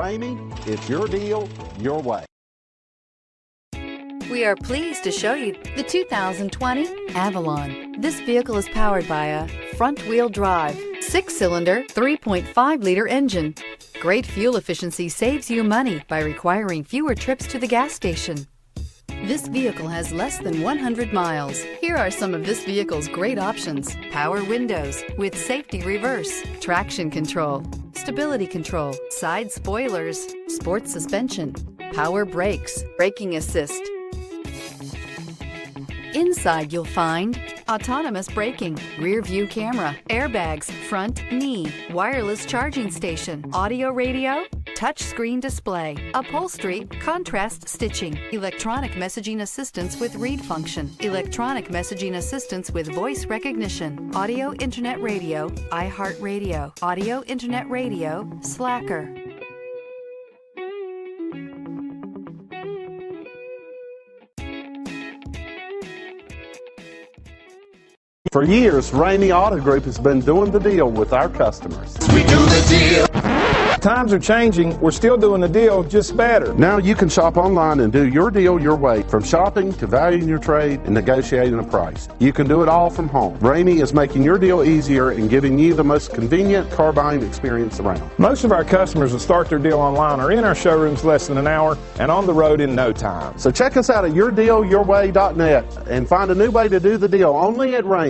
Ramey, it's your deal, your way. We are pleased to show you the 2020 Avalon. This vehicle is powered by a front-wheel drive, 6-cylinder, 3.5-liter engine. Great fuel efficiency saves you money by requiring fewer trips to the gas station. This vehicle has less than 100 miles. Here are some of this vehicle's great options: power windows with safety reverse, traction control, stability control, side spoilers, sports suspension, power brakes, braking assist. Inside you'll find autonomous braking, rear view camera, airbags, front knee, wireless charging station, audio radio, touchscreen display, upholstery, contrast stitching, electronic messaging assistance with read function, electronic messaging assistance with voice recognition, audio internet radio, iHeartRadio, audio internet radio, Slacker. For years, Ramey Auto Group has been doing the deal with our customers. We do the deal. Times are changing. We're still doing the deal, just better. Now you can shop online and do your deal your way, from shopping to valuing your trade and negotiating a price. You can do it all from home. Ramey is making your deal easier and giving you the most convenient car buying experience around. Most of our customers that start their deal online are in our showrooms less than an hour and on the road in no time. So check us out at yourdealyourway.net and find a new way to do the deal only at Ramey.